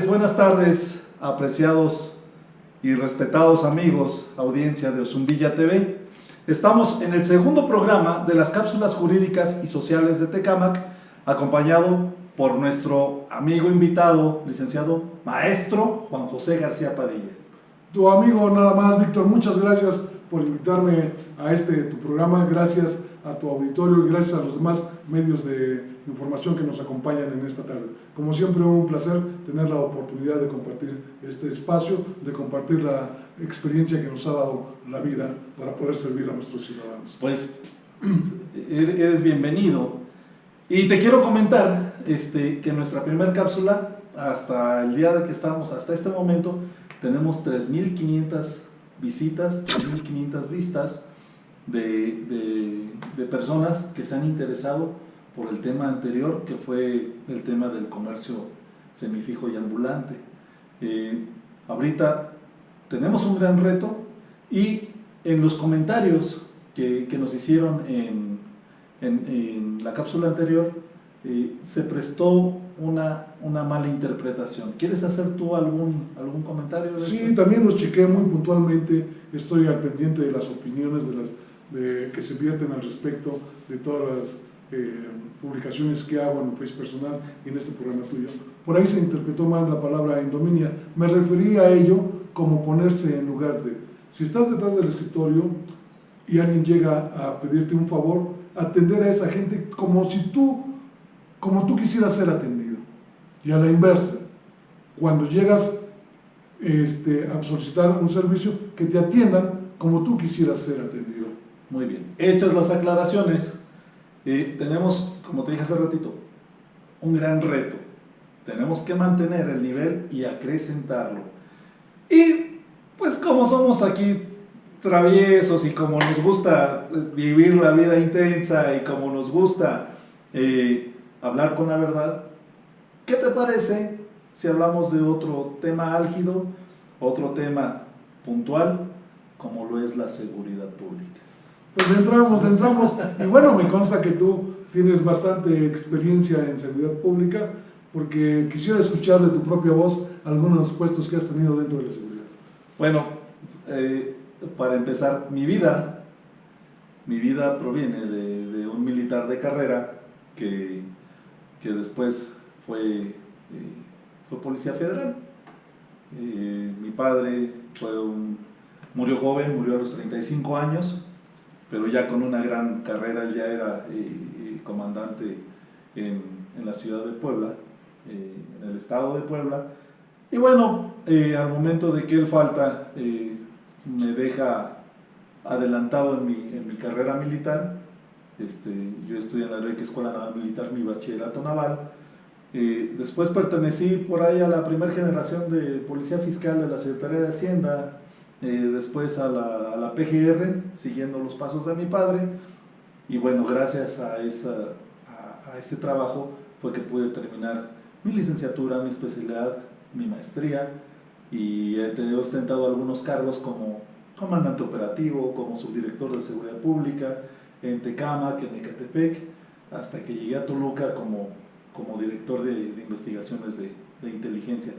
buenas tardes, apreciados y respetados amigos, audiencia de Ozumbilla TV. Estamos en el segundo programa de las cápsulas jurídicas y sociales de Tecámac, acompañado por nuestro amigo invitado, licenciado maestro Juan José García Padilla. Tu amigo nada más, Víctor, muchas gracias por invitarme a tu programa, gracias a tu auditorio y gracias a los demás medios de información que nos acompañan en esta tarde. Como siempre, un placer tener la oportunidad de compartir este espacio, de compartir la experiencia que nos ha dado la vida para poder servir a nuestros ciudadanos. Pues eres bienvenido y te quiero comentar que nuestra primera cápsula, hasta el día de que estamos, hasta este momento, tenemos 3.500 visitas, 3.500 vistas de personas que se han interesado por el tema anterior, que fue el tema del comercio semifijo y ambulante. Ahorita tenemos un gran reto y en los comentarios que nos hicieron en la cápsula anterior se prestó una mala interpretación. ¿Quieres hacer tú algún comentario de eso? Sí, también los chequeé muy puntualmente, estoy al pendiente de las opiniones que se vierten al respecto de todas las publicaciones que hago en Facebook personal y en este programa tuyo. Por ahí se interpretó mal la palabra endominia. Me referí a ello como ponerse en lugar de, si estás detrás del escritorio y alguien llega a pedirte un favor, atender a esa gente como tú quisieras ser atendido. Y a la inversa, cuando llegas a solicitar un servicio, que te atiendan como tú quisieras ser atendido. Muy bien, hechas las aclaraciones, tenemos, como te dije hace ratito, un gran reto. Tenemos que mantener el nivel y acrecentarlo. Y pues como somos aquí traviesos y como nos gusta vivir la vida intensa y como nos gusta hablar con la verdad, ¿qué te parece si hablamos de otro tema álgido, otro tema puntual, como lo es la seguridad pública? Pues entramos, y bueno, me consta que tú tienes bastante experiencia en seguridad pública, porque quisiera escuchar de tu propia voz algunos puestos que has tenido dentro de la seguridad. Bueno, para empezar, mi vida proviene de un militar de carrera que después fue policía federal. Mi padre murió joven, murió a los 35 años, pero ya con una gran carrera. Él ya era comandante en la ciudad de Puebla, en el estado de Puebla. Y bueno, al momento de que él falta, me deja adelantado en mi carrera militar. Yo estudié en la Heroica Escuela Naval Militar, mi bachillerato naval. Después pertenecí por ahí a la primera generación de policía fiscal de la Secretaría de Hacienda, después a la PGR, siguiendo los pasos de mi padre. Y bueno, gracias a ese trabajo fue que pude terminar mi licenciatura, mi especialidad, mi maestría, y he ostentado algunos cargos como comandante operativo, como subdirector de seguridad pública en Tecámac, en Ecatepec, hasta que llegué a Toluca como director de investigaciones de inteligencia.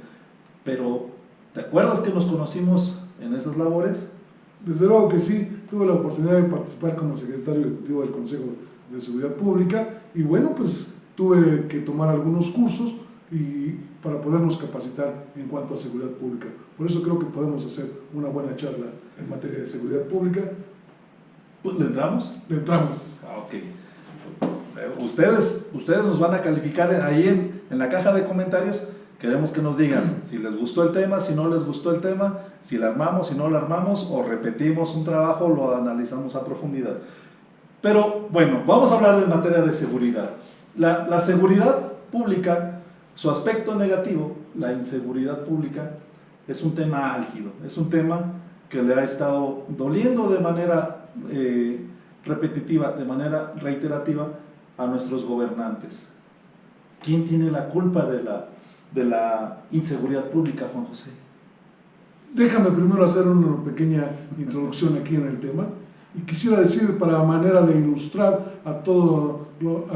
Pero, ¿te acuerdas que nos conocimos en esas labores? Desde luego que sí, tuve la oportunidad de participar como secretario ejecutivo del Consejo de Seguridad Pública y bueno, pues tuve que tomar algunos cursos para podernos capacitar en cuanto a seguridad pública. Por eso creo que podemos hacer una buena charla en materia de seguridad pública. ¿Le entramos? Le entramos. Ok. Ustedes nos van a calificar ahí en la caja de comentarios. Queremos que nos digan si les gustó el tema, si no les gustó el tema, si la armamos, si no la armamos, o repetimos un trabajo, lo analizamos a profundidad. Pero bueno, vamos a hablar de materia de seguridad. La seguridad pública, su aspecto negativo, la inseguridad pública, es un tema álgido, es un tema que le ha estado doliendo de manera repetitiva, de manera reiterativa a nuestros gobernantes. ¿Quién tiene la culpa de la inseguridad pública, Juan José? Déjame primero hacer una pequeña introducción aquí en el tema y quisiera decir, para manera de ilustrar a toda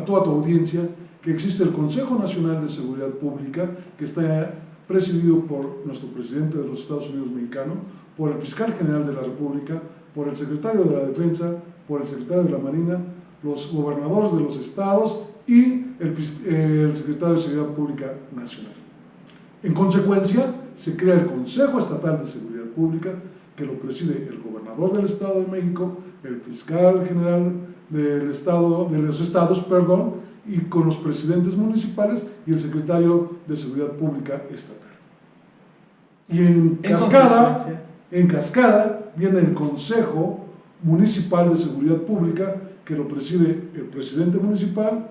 tu audiencia, que existe el Consejo Nacional de Seguridad Pública, que está presidido por nuestro presidente de los Estados Unidos mexicanos, por el fiscal general de la República, por el secretario de la Defensa, por el secretario de la Marina, los gobernadores de los estados y el secretario de Seguridad Pública Nacional. En consecuencia, se crea el Consejo Estatal de Seguridad Pública, que lo preside el gobernador del Estado de México, el fiscal general del estado, de los estados, y con los presidentes municipales y el secretario de Seguridad Pública Estatal. Y en cascada viene el Consejo Municipal de Seguridad Pública, que lo preside el presidente municipal,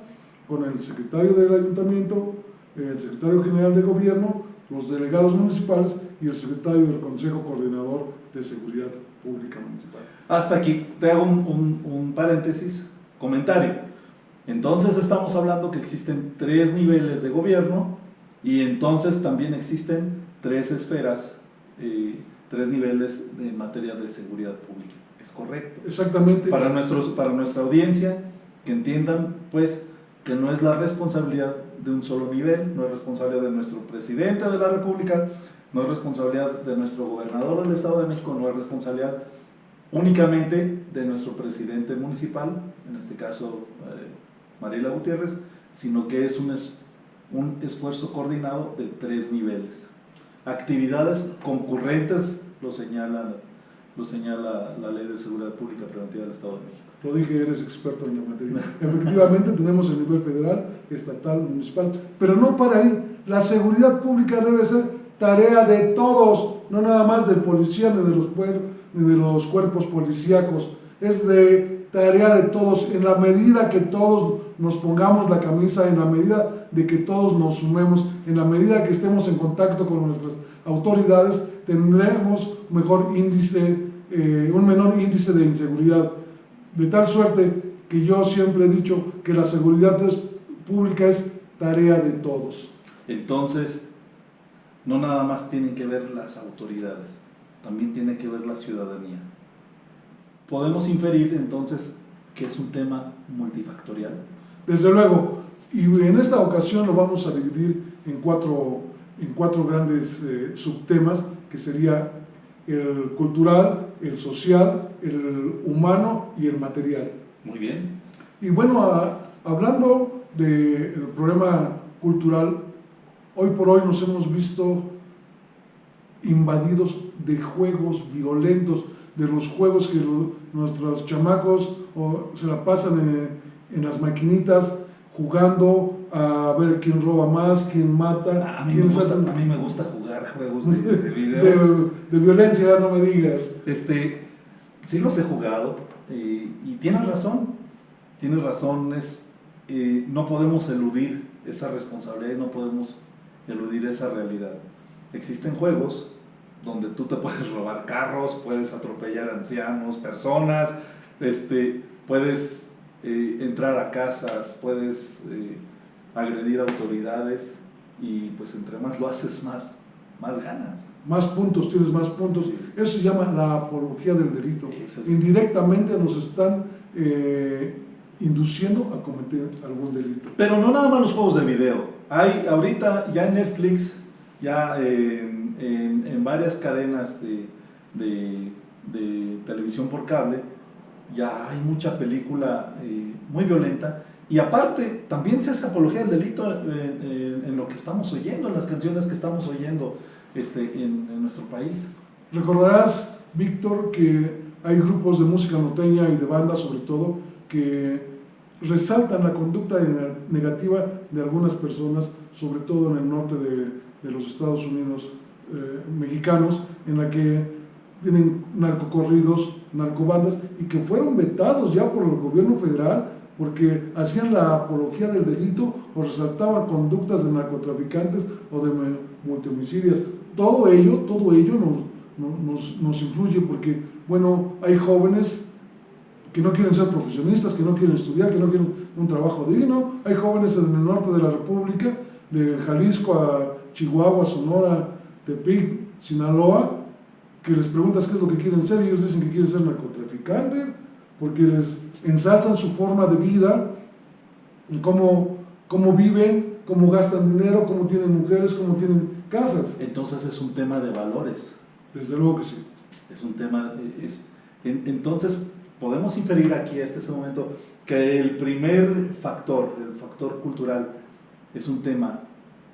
con el secretario del ayuntamiento, el secretario general de gobierno, los delegados municipales y el secretario del Consejo Coordinador de Seguridad Pública Municipal. Hasta aquí te hago un paréntesis, comentario. Entonces estamos hablando que existen 3 niveles de gobierno y entonces también existen 3 esferas, 3 niveles en materia de seguridad pública. ¿Es correcto? Exactamente. Para nuestra audiencia, que entiendan pues que no es la responsabilidad de un solo nivel, no es responsabilidad de nuestro presidente de la República, no es responsabilidad de nuestro gobernador del Estado de México, no es responsabilidad únicamente de nuestro presidente municipal, en este caso Mariela Gutiérrez, sino que es un esfuerzo coordinado de 3 niveles. Actividades concurrentes lo señala la Ley de Seguridad Pública Preventiva del Estado de México. Lo dije, eres experto en la materia. Efectivamente tenemos el nivel federal, estatal, municipal, pero no para ahí. La seguridad pública debe ser tarea de todos, no nada más del policía ni de los cuerpos policíacos. Es de tarea de todos, en la medida que todos nos pongamos la camisa, en la medida de que todos nos sumemos, en la medida que estemos en contacto con nuestras autoridades, tendremos un menor índice de inseguridad. De tal suerte que yo siempre he dicho que la seguridad pública es tarea de todos. Entonces, no nada más tienen que ver las autoridades, también tiene que ver la ciudadanía. Podemos inferir entonces que es un tema multifactorial. Desde luego, y en esta ocasión lo vamos a dividir en cuatro grandes subtemas, que sería el cultural, el social, el humano y el material. Muy bien. Y bueno, hablando del problema cultural, hoy por hoy nos hemos visto invadidos de juegos violentos, de los juegos que nuestros chamacos se la pasan en las maquinitas jugando a ver quién roba más, quién mata. A mí me gusta jugar juegos de video. de violencia, no me digas. Sí los he jugado y tienes razón, no podemos eludir esa responsabilidad y no podemos eludir esa realidad. Existen juegos donde tú te puedes robar carros, puedes atropellar ancianos, personas, puedes entrar a casas, puedes agredir autoridades y pues entre más lo haces, más ganas. Más puntos, tienes más puntos. Sí. Eso se llama la apología del delito. Indirectamente nos están induciendo a cometer algún delito. Pero no nada más los juegos de video. Hay ahorita ya en Netflix, ya en varias cadenas de televisión por cable, ya hay mucha película muy violenta. Y aparte, también se hace apología del delito en lo que estamos oyendo, en las canciones que estamos oyendo en nuestro país. Recordarás, Víctor, que hay grupos de música norteña y de bandas, sobre todo, que resaltan la conducta negativa de algunas personas, sobre todo en el norte de los Estados Unidos mexicanos, en la que tienen narcocorridos, narcobandas, y que fueron vetados ya por el gobierno federal porque hacían la apología del delito o resaltaban conductas de narcotraficantes o de multihomicidios. Todo ello nos influye porque, bueno, hay jóvenes que no quieren ser profesionistas, que no quieren estudiar, que no quieren un trabajo digno. Hay jóvenes en el norte de la República, de Jalisco a Chihuahua, Sonora, Tepic, Sinaloa, que les preguntas qué es lo que quieren ser y ellos dicen que quieren ser narcotraficantes porque les ensalzan su forma de vida, cómo viven, cómo gastan dinero, cómo tienen mujeres, cómo tienen casas. Entonces es un tema de valores. Desde luego que sí. Es un tema, entonces podemos inferir aquí, a este momento, que el primer factor, el factor cultural, es un tema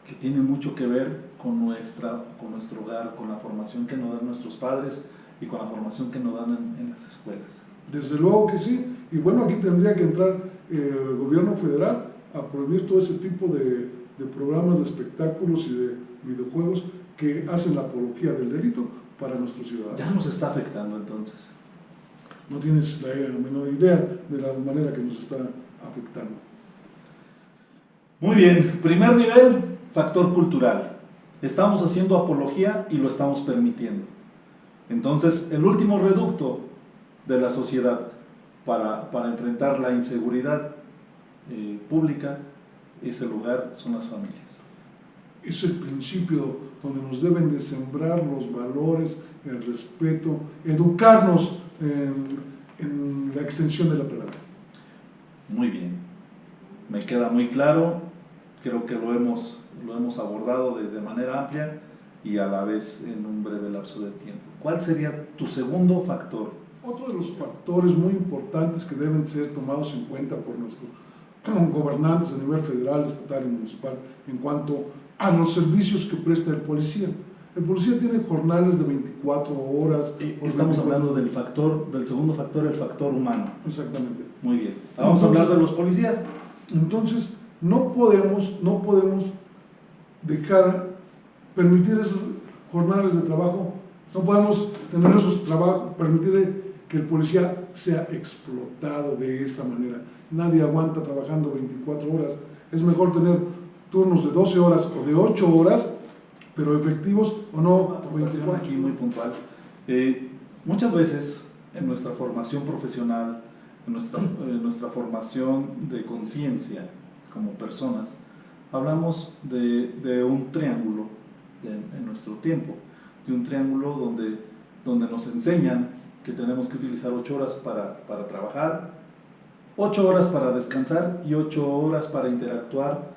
que tiene mucho que ver con nuestro hogar, con la formación que nos dan nuestros padres y con la formación que nos dan en las escuelas. Desde luego que sí. Y bueno, aquí tendría que entrar el gobierno federal a prohibir todo ese tipo de programas de espectáculos y de videojuegos que hacen la apología del delito para nuestros ciudadanos. Ya nos está afectando entonces. No tienes la menor idea de la manera que nos está afectando. Muy bien, primer nivel, factor cultural. Estamos haciendo apología y lo estamos permitiendo. Entonces, el último reducto de la sociedad para enfrentar la inseguridad pública es el hogar, son las familias. Es el principio donde nos deben de sembrar los valores, el respeto, educarnos en la extensión de la palabra. Muy bien, me queda muy claro, creo que lo hemos abordado de manera amplia y a la vez en un breve lapso de tiempo. ¿Cuál sería tu segundo factor? Otro de los factores muy importantes que deben ser tomados en cuenta por nuestros gobernantes a nivel federal, estatal y municipal en cuanto a los servicios que presta el policía. El policía tiene jornales de 24 horas. Estamos hablando del segundo factor, el factor humano. Exactamente. Muy bien. Vamos a hablar de los policías. Entonces, no podemos permitir esos jornales de trabajo, no podemos tener esos trabajos, permitir que el policía sea explotado de esa manera. Nadie aguanta trabajando 24 horas. Es mejor tener turnos de 12 horas o de 8 horas, pero efectivos o no. Aquí muy puntual. Muchas veces en nuestra formación profesional, en nuestra formación de conciencia como personas, hablamos de un triángulo en nuestro tiempo, de un triángulo donde nos enseñan que tenemos que utilizar 8 horas para trabajar, 8 horas para descansar y 8 horas para interactuar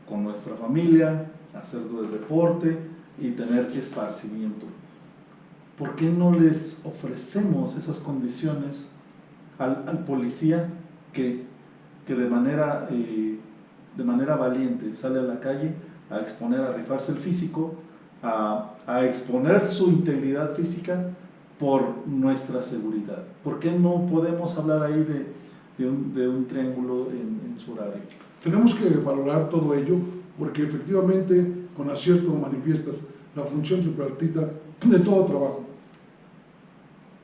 con nuestra familia, hacer deporte y tener esparcimiento. ¿Por qué no les ofrecemos esas condiciones al policía que de manera valiente sale a la calle a exponer, a rifarse el físico, a exponer su integridad física por nuestra seguridad? ¿Por qué no podemos hablar ahí de un triángulo en su horario? Tenemos que valorar todo ello porque efectivamente con acierto manifiestas la función tripartita de todo trabajo.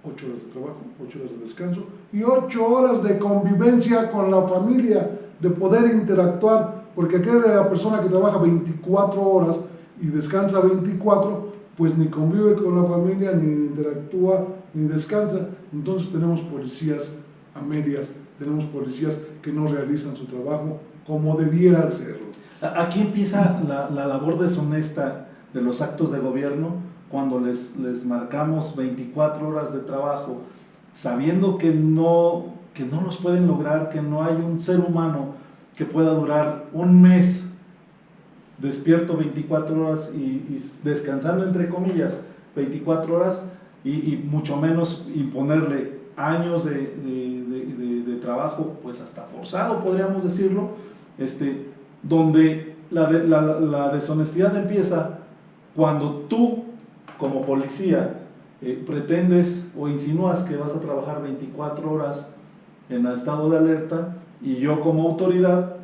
8 horas de trabajo, 8 horas de descanso y 8 horas de convivencia con la familia, de poder interactuar, porque aquella persona que trabaja 24 horas y descansa 24, pues ni convive con la familia, ni interactúa, ni descansa. Entonces tenemos policías a medias, tenemos policías que no realizan su trabajo como debiera hacerlo. Aquí empieza la labor deshonesta de los actos de gobierno cuando les marcamos 24 horas de trabajo, sabiendo que no los pueden lograr, que no hay un ser humano que pueda durar un mes despierto 24 horas y descansando entre comillas 24 horas y mucho menos imponerle años de trabajo, pues hasta forzado podríamos decirlo, donde la deshonestidad empieza cuando tú como policía pretendes o insinúas que vas a trabajar 24 horas en estado de alerta y yo como autoridad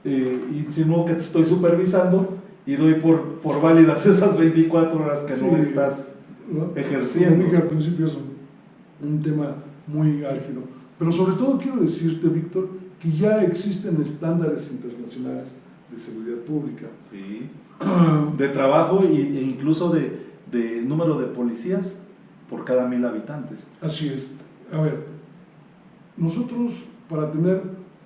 insinúo que te estoy supervisando y doy por válidas esas 24 horas que no estás ejerciendo. Como dije al principio, es un tema muy álgido, pero sobre todo quiero decirte, Víctor, que ya existen estándares internacionales de seguridad pública. Sí. De trabajo e incluso de número de policías por cada 1000 habitantes. Así es. A ver, nosotros para tener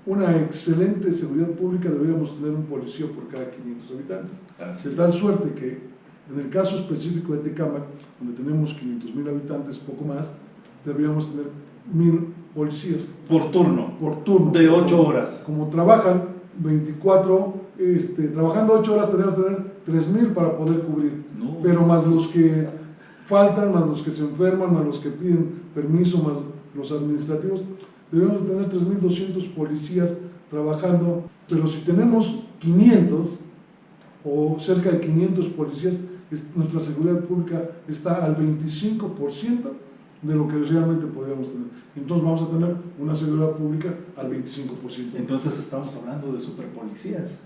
una excelente seguridad pública deberíamos tener un policía por cada 500 habitantes. Así de tal suerte que en el caso específico de Tecámac, donde tenemos 500,000 habitantes, poco más, deberíamos tener 1000 policías. Por turno. Por turno. De 8 horas. Como trabajan 24, trabajando 8 horas tenemos que tener 3,000 para poder cubrir, No. pero más los que faltan, más los que se enferman, más los que piden permiso, más los administrativos, debemos tener 3,200 policías trabajando, pero si tenemos 500 o cerca de 500 policías, nuestra seguridad pública está al 25% de lo que realmente podríamos tener. Entonces vamos a tener una seguridad pública al 25%. Entonces estamos hablando de superpolicías.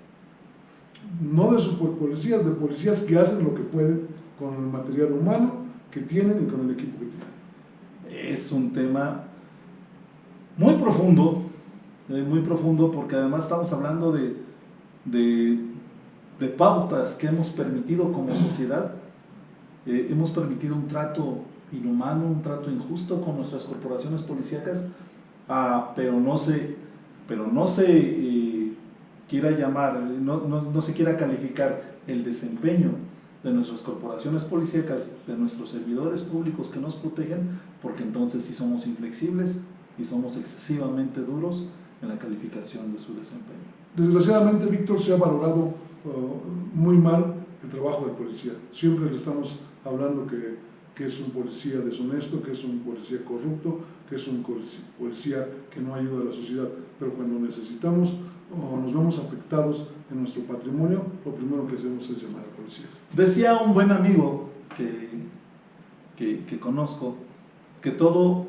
No de superpolicías, de policías que hacen lo que pueden con el material humano que tienen y con el equipo que tienen. Es un tema muy profundo, porque además estamos hablando de pautas que hemos permitido como sociedad. Hemos permitido un trato inhumano, un trato injusto con nuestras corporaciones policíacas, pero no se quiera llamar, no se quiera calificar el desempeño de nuestras corporaciones policíacas, de nuestros servidores públicos que nos protegen, porque entonces sí somos inflexibles y somos excesivamente duros en la calificación de su desempeño. Desgraciadamente, Víctor, se ha valorado muy mal el trabajo del policía. Siempre le estamos hablando que es un policía deshonesto, que es un policía corrupto, que es un policía que no ayuda a la sociedad, pero cuando necesitamos o nos vemos afectados en nuestro patrimonio, lo primero que hacemos es llamar a policía. Decía un buen amigo que conozco que todo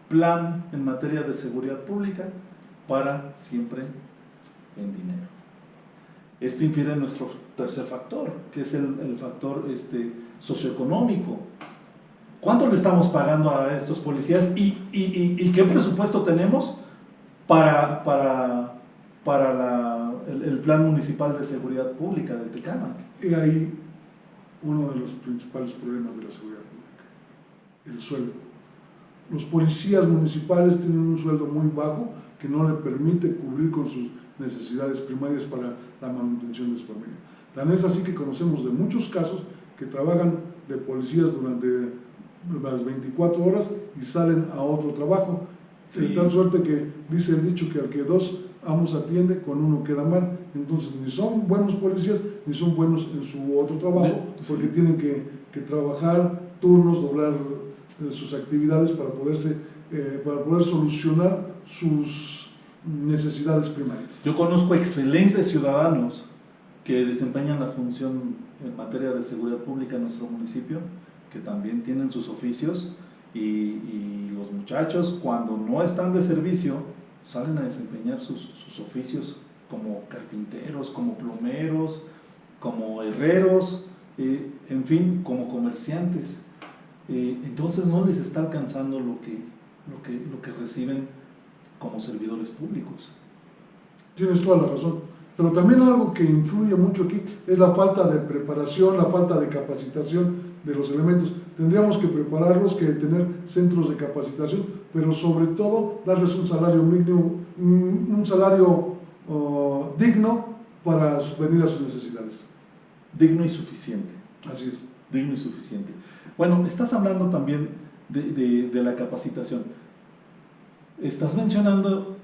plan en materia de seguridad pública para siempre en dinero. Esto infiere en nuestro tercer factor, que es el factor socioeconómico. ¿Cuánto le estamos pagando a estos policías y qué presupuesto tenemos para el Plan Municipal de Seguridad Pública de Tecámac? Y ahí uno de los principales problemas de la seguridad pública, el sueldo. Los policías municipales tienen un sueldo muy bajo que no le permite cubrir con sus necesidades primarias para la manutención de su familia. Tan es así que conocemos de muchos casos que trabajan de policías durante las 24 horas y salen a otro trabajo. Sí. De tal suerte que dice el dicho que al que dos amos atiende, con uno queda mal. Entonces ni son buenos policías ni son buenos en su otro trabajo, porque tienen que trabajar turnos, doblar sus actividades para poder solucionar sus necesidades primarias. Yo conozco excelentes ciudadanos que desempeñan la función en materia de seguridad pública en nuestro municipio, que también tienen sus oficios, y los muchachos cuando no están de servicio salen a desempeñar sus oficios como carpinteros, como plomeros, como herreros, en fin, como comerciantes. Entonces no les está alcanzando lo que reciben como servidores públicos. Tienes toda la razón, pero también algo que influye mucho aquí es la falta de preparación, la falta de capacitación de los elementos. Tendríamos que prepararlos, que tener centros de capacitación, pero sobre todo darles un salario mínimo, un salario digno para venir a sus necesidades. Digno y suficiente. Así es. Digno y suficiente. Bueno, estás hablando también de la capacitación. Estás mencionando,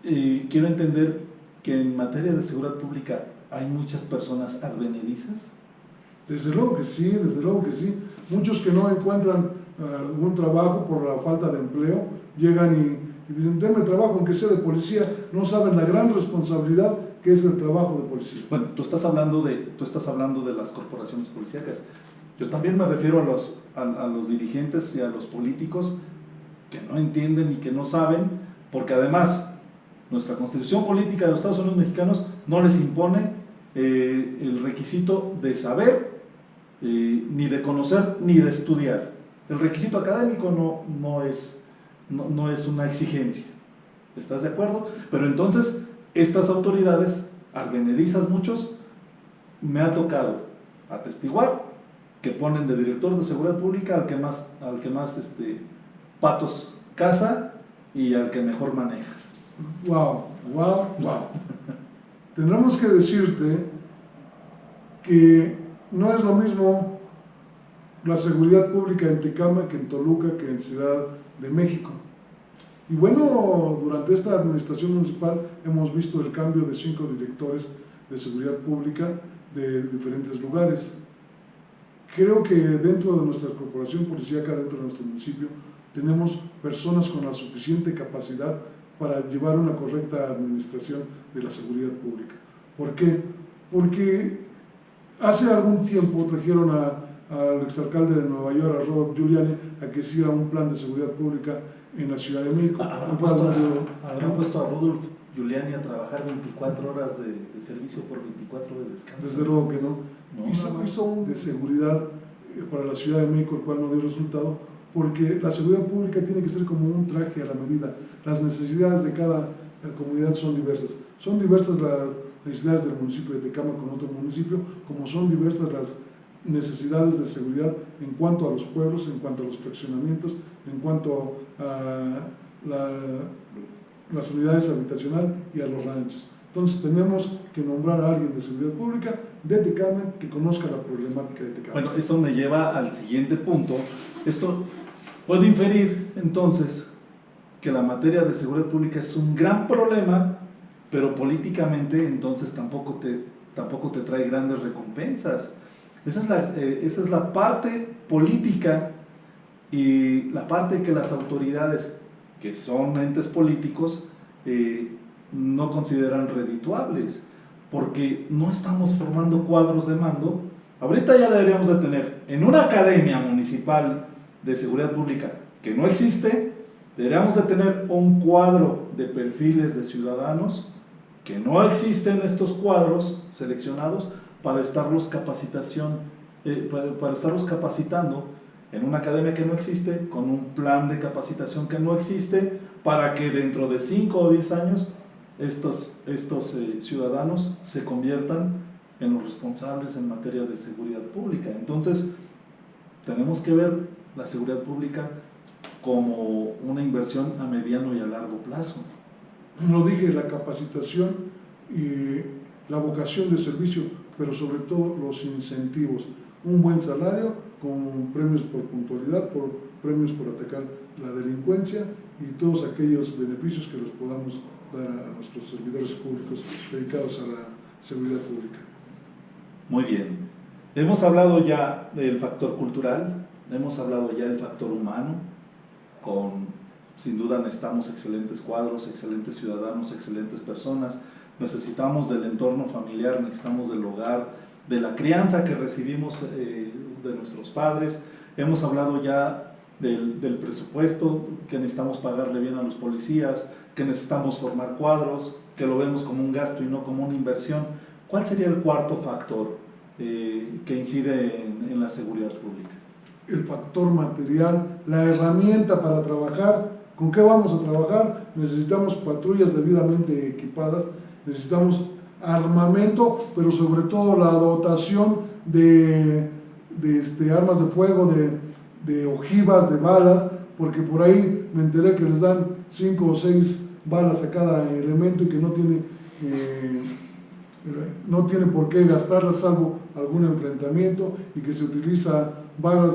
quiero entender que en materia de seguridad pública hay muchas personas advenedizas. Desde luego que sí, desde luego que sí. Muchos que no encuentran algún trabajo por la falta de empleo, llegan y dicen, denme trabajo aunque sea de policía, no saben la gran responsabilidad que es el trabajo de policía. Bueno, tú estás hablando de las corporaciones policíacas. Yo también me refiero a los dirigentes y a los políticos que no entienden y que no saben, porque además nuestra Constitución Política de los Estados Unidos Mexicanos no les impone el requisito de saber, ni de conocer, ni de estudiar. El requisito académico no es una exigencia. ¿Estás de acuerdo? Pero entonces, estas autoridades, advenedizas muchos, me ha tocado atestiguar que ponen de director de seguridad pública al que más patos caza y al que mejor maneja. Wow. Tendremos que decirte que no es lo mismo la seguridad pública en Tecámac que en Toluca, que en Ciudad de México. Y bueno, durante esta administración municipal hemos visto el cambio de 5 directores de seguridad pública de diferentes lugares. Creo que dentro de nuestra corporación policíaca, dentro de nuestro municipio, tenemos personas con la suficiente capacidad para llevar una correcta administración de la seguridad pública. ¿Por qué? Porque hace algún tiempo trajeron al exalcalde de Nueva York, a Rodolfo Giuliani, a que hiciera un plan de seguridad pública en la Ciudad de México. Habrán puesto a Rudolf Giuliani a trabajar 24 horas de servicio por 24 de descanso. Desde luego que no. Hizo un de seguridad para la Ciudad de México, el cual no dio resultado, porque la seguridad pública tiene que ser como un traje a la medida. Las necesidades de cada comunidad son diversas. Son diversas las necesidades del municipio de Tecámac con otro municipio, como son diversas las necesidades de seguridad en cuanto a los pueblos, en cuanto a los fraccionamientos, en cuanto a las unidades habitacionales y a los ranchos. Entonces tenemos que nombrar a alguien de seguridad pública de Tecámac que conozca la problemática de Tecámac. Bueno, esto me lleva al siguiente punto. Esto puedo inferir entonces que la materia de seguridad pública es un gran problema, pero políticamente entonces tampoco te trae grandes recompensas. Esa es la parte política y la parte que las autoridades, que son entes políticos, no consideran redituables, porque no estamos formando cuadros de mando. Ahorita ya deberíamos de tener en una academia municipal de seguridad pública que no existe, deberíamos de tener un cuadro de perfiles de ciudadanos que no existen estos cuadros seleccionados para estarlos capacitando en una academia que no existe, con un plan de capacitación que no existe, para que dentro de 5 o 10 años estos ciudadanos se conviertan en los responsables en materia de seguridad pública. Entonces, tenemos que ver la seguridad pública como una inversión a mediano y a largo plazo. Lo dije, la capacitación y la vocación de servicio, pero sobre todo los incentivos. Un buen salario con premios por puntualidad, premios por atacar la delincuencia y todos aquellos beneficios que los podamos dar a nuestros servidores públicos dedicados a la seguridad pública. Muy bien. Hemos hablado ya del factor cultural, hemos hablado ya del factor humano, sin duda necesitamos excelentes cuadros, excelentes ciudadanos, excelentes personas, necesitamos del entorno familiar, necesitamos del hogar, de la crianza que recibimos de nuestros padres. Hemos hablado ya del presupuesto, que necesitamos pagarle bien a los policías, que necesitamos formar cuadros, que lo vemos como un gasto y no como una inversión. ¿Cuál sería el cuarto factor que incide en la seguridad pública? El factor material, la herramienta para trabajar. ¿Con qué vamos a trabajar? Necesitamos patrullas debidamente equipadas, necesitamos armamento, pero sobre todo la dotación de armas de fuego, de ojivas, de balas, porque por ahí me enteré que les dan 5 o 6 balas a cada elemento y que no tiene por qué gastarlas salvo algún enfrentamiento, y que se utiliza balas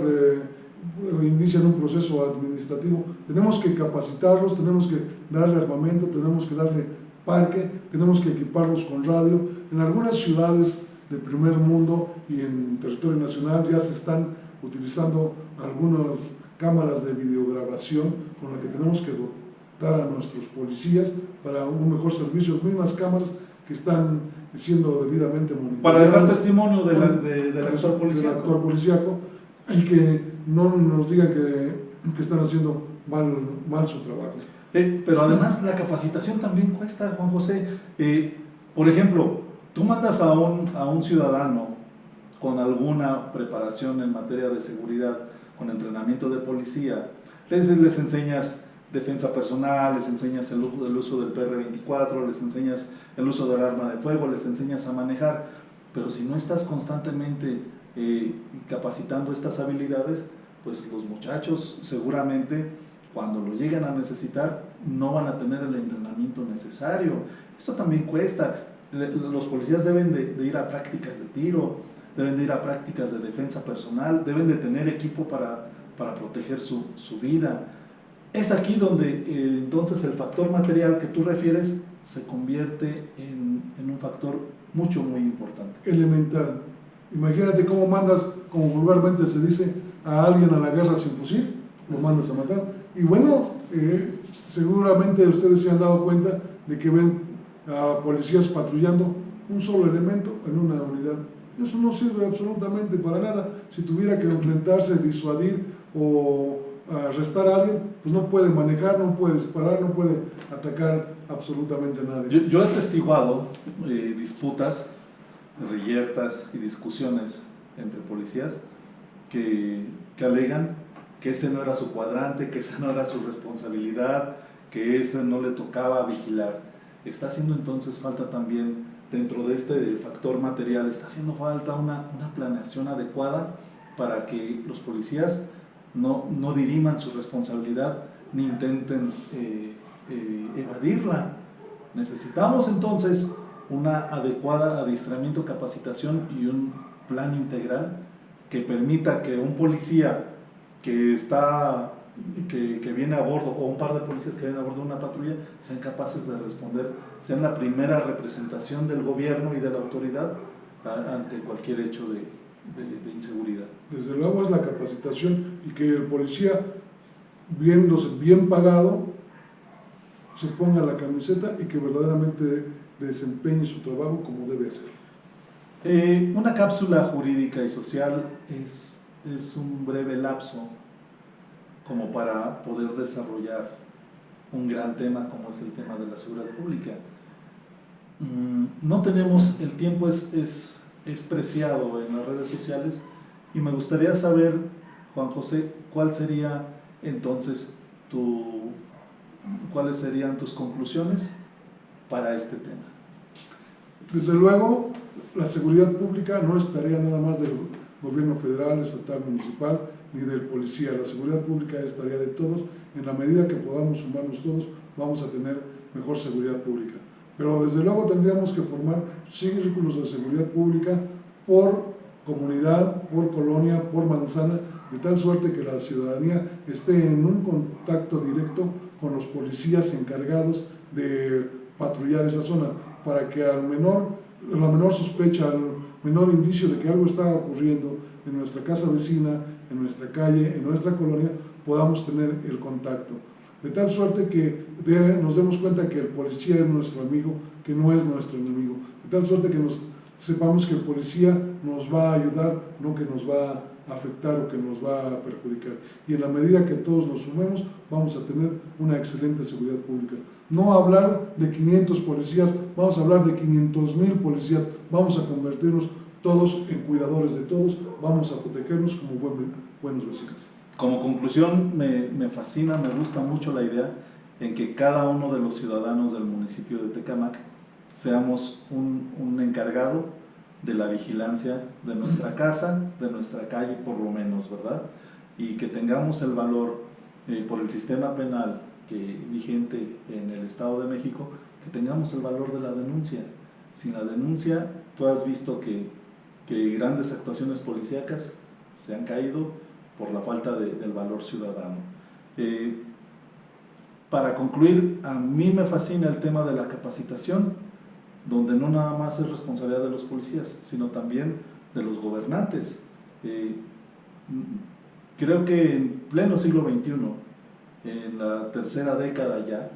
inician un proceso administrativo. Tenemos que capacitarlos, tenemos que darle armamento, tenemos que darle parque, tenemos que equiparlos con radio. En algunas ciudades del primer mundo y en territorio nacional ya se están utilizando algunas cámaras de videograbación con las que tenemos que dotar a nuestros policías para un mejor servicio. Mismas cámaras que están siendo debidamente monitoreadas para dejar testimonio del actor policíaco y que no nos digan que están haciendo mal su trabajo. Pero además la capacitación también cuesta, Juan José. Por ejemplo, tú mandas a un ciudadano con alguna preparación en materia de seguridad, con entrenamiento de policía, les enseñas defensa personal, les enseñas el uso del PR-24, les enseñas el uso del arma de fuego, les enseñas a manejar, pero si no estás constantemente capacitando estas habilidades, pues los muchachos seguramente cuando lo lleguen a necesitar no van a tener el entrenamiento necesario. Esto también cuesta. Los policías deben de ir a prácticas de tiro, deben de ir a prácticas de defensa personal, deben de tener equipo para proteger su vida. Es aquí donde entonces el factor material que tú refieres se convierte en un factor muy importante. Elemental. Imagínate cómo mandas, como vulgarmente se dice, a alguien a la guerra sin fusil, lo mandas a matar. Y bueno, seguramente ustedes se han dado cuenta de que ven a policías patrullando un solo elemento en una unidad. Eso no sirve absolutamente para nada. Si tuviera que enfrentarse, disuadir o arrestar a alguien, pues no puede manejar, no puede disparar, no puede atacar absolutamente a nadie. Yo he atestiguado disputas, reyertas y discusiones entre policías que alegan que ese no era su cuadrante, que esa no era su responsabilidad, que ese no le tocaba vigilar. Está haciendo entonces falta también, dentro de este factor material, está haciendo falta una planeación adecuada para que los policías no diriman su responsabilidad ni intenten evadirla. Necesitamos entonces una adecuada adiestramiento, capacitación y un plan integral que permita que un policía que viene a bordo, o un par de policías que vienen a bordo de una patrulla, sean capaces de responder, sean la primera representación del gobierno y de la autoridad ante cualquier hecho de inseguridad. Desde luego es la capacitación y que el policía, viéndose bien pagado, se ponga la camiseta y que verdaderamente desempeñe su trabajo como debe hacer. Una cápsula jurídica y social es un breve lapso como para poder desarrollar un gran tema como es el tema de la seguridad pública. No tenemos, el tiempo es preciado en las redes sociales y me gustaría saber, Juan José, cuáles serían tus conclusiones para este tema. Desde luego, la seguridad pública no es tarea nada más del gobierno federal, estatal, municipal, ni del policía. La seguridad pública es tarea de todos. En la medida que podamos sumarnos todos, vamos a tener mejor seguridad pública. Pero desde luego tendríamos que formar círculos de seguridad pública por comunidad, por colonia, por manzana, de tal suerte que la ciudadanía esté en un contacto directo con los policías encargados de patrullar esa zona, para que la menor sospecha, al menor indicio de que algo está ocurriendo en nuestra casa vecina, en nuestra calle, en nuestra colonia, podamos tener el contacto. De tal suerte que nos demos cuenta que el policía es nuestro amigo, que no es nuestro enemigo. De tal suerte que sepamos que el policía nos va a ayudar, no que nos va a afectar o que nos va a perjudicar. Y en la medida que todos nos sumemos, vamos a tener una excelente seguridad pública. No hablar de 500 policías, vamos a hablar de 500,000 policías, vamos a convertirnos todos en cuidadores de todos, vamos a protegernos como buenos vecinos. Como conclusión, me fascina, me gusta mucho la idea en que cada uno de los ciudadanos del municipio de Tecámac seamos un encargado de la vigilancia de nuestra casa, de nuestra calle por lo menos, ¿verdad? Y que tengamos el valor por el sistema penal vigente en el Estado de México, que tengamos el valor de la denuncia. Sin la denuncia, tú has visto que grandes actuaciones policíacas se han caído por la falta del valor ciudadano. Para concluir, a mí me fascina el tema de la capacitación, donde no nada más es responsabilidad de los policías, sino también de los gobernantes. Creo que en pleno siglo XXI, en la tercera década ya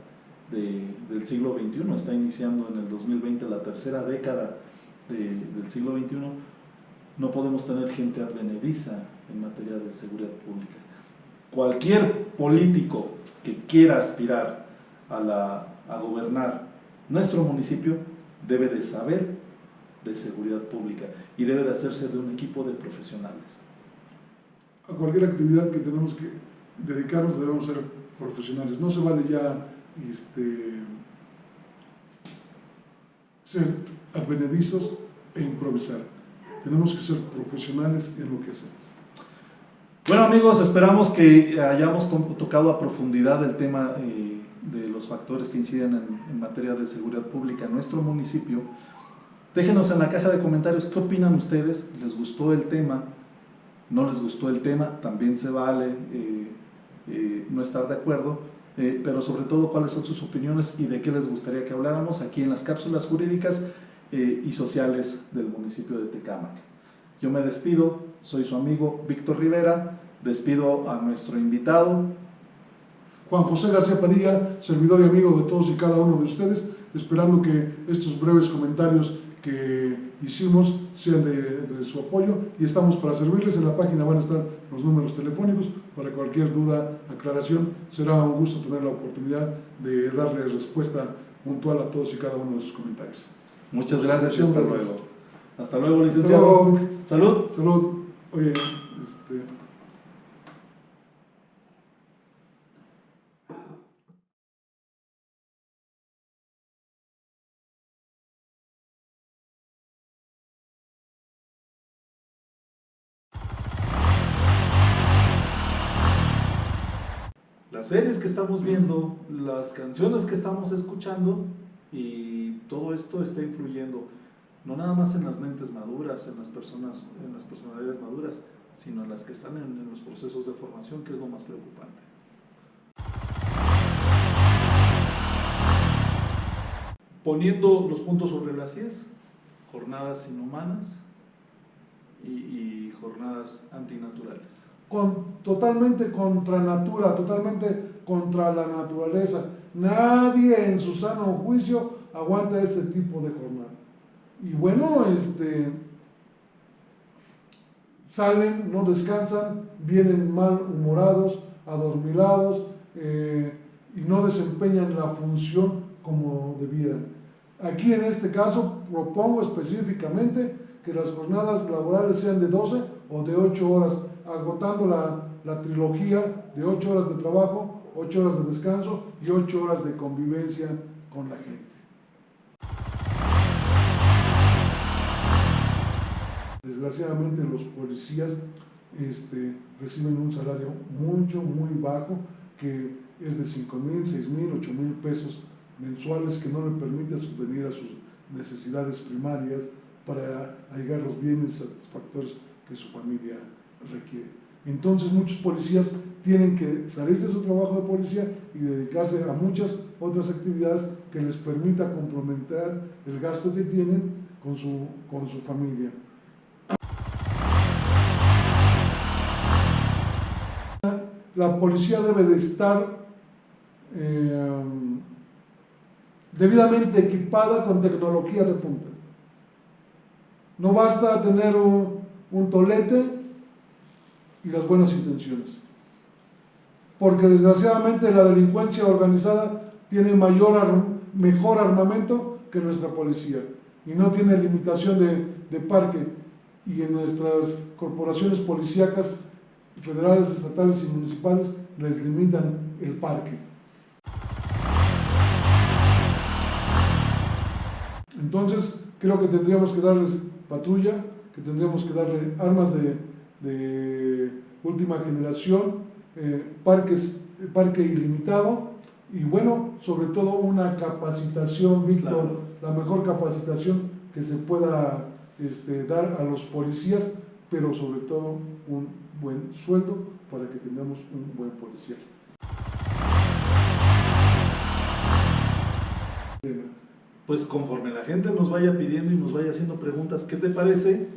del siglo XXI, está iniciando en el 2020 la tercera década del siglo XXI, no podemos tener gente advenediza en materia de seguridad pública. Cualquier político que quiera aspirar a gobernar nuestro municipio debe de saber de seguridad pública y debe de hacerse de un equipo de profesionales. A cualquier actividad que tenemos que dedicarnos debemos ser profesionales. No se vale ya ser advenedizos e improvisar. Tenemos que ser profesionales en lo que hacemos. Bueno amigos, esperamos que hayamos tocado a profundidad el tema de los factores que inciden en materia de seguridad pública en nuestro municipio. Déjenos en la caja de comentarios qué opinan ustedes. ¿Les gustó el tema? ¿No les gustó el tema? También se vale no estar de acuerdo, pero sobre todo cuáles son sus opiniones y de qué les gustaría que habláramos aquí en las cápsulas jurídicas y sociales del municipio de Tecámac. Yo me despido, soy su amigo Víctor Rivera, despido a nuestro invitado Juan José García Padilla, servidor y amigo de todos y cada uno de ustedes, esperando que estos breves comentarios que hicimos sean de su apoyo, y estamos para servirles. En la página van a estar los números telefónicos para cualquier duda, aclaración. Será un gusto tener la oportunidad de darle respuesta puntual a todos y cada uno de sus comentarios. Muchas gracias y hasta Gracias. luego. Hasta luego, licenciado. Hasta luego. Salud. Salud. Oye, Las series que estamos viendo, las canciones que estamos escuchando, y todo esto está influyendo no nada más en las mentes maduras, en las personalidades maduras, sino en las que están en los procesos de formación, que es lo más preocupante. Poniendo los puntos sobre las IES, jornadas inhumanas y jornadas antinaturales. totalmente contra natura, totalmente contra la naturaleza. Nadie en su sano juicio aguanta ese tipo de jornada. Y bueno, salen, no descansan, vienen malhumorados, adormilados, y no desempeñan la función como debieran. Aquí en este caso propongo específicamente que las jornadas laborales sean de 12 o de 8 horas, agotando la trilogía de 8 horas de trabajo, 8 horas de descanso y 8 horas de convivencia con la gente. Desgraciadamente los policías reciben un salario muy bajo, que es de 5,000, 6,000, 8,000 pesos mensuales, que no le permite subvenir a sus necesidades primarias para allegar los bienes satisfactorios que su familia requiere. Entonces muchos policías tienen que salir de su trabajo de policía y dedicarse a muchas otras actividades que les permita complementar el gasto que tienen con su familia. La policía debe de estar debidamente equipada con tecnología de punta. No basta tener un tolete y las buenas intenciones, porque desgraciadamente la delincuencia organizada tiene mejor armamento que nuestra policía, y no tiene limitación de parque, y en nuestras corporaciones policíacas federales, estatales y municipales les limitan el parque. Entonces creo que tendríamos que darles patrulla, que tendríamos que darle armas de última generación, parque ilimitado, y bueno, sobre todo una capacitación, Víctor, claro, la mejor capacitación que se pueda dar a los policías, pero sobre todo un buen sueldo para que tengamos un buen policía. Pues conforme la gente nos vaya pidiendo y nos vaya haciendo preguntas, ¿qué te parece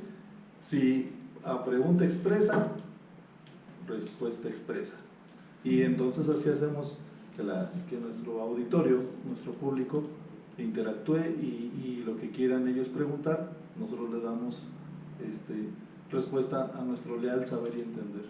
si a pregunta expresa, respuesta expresa? Y entonces así hacemos que nuestro auditorio, nuestro público, interactúe y lo que quieran ellos preguntar, nosotros le damos respuesta a nuestro leal saber y entender.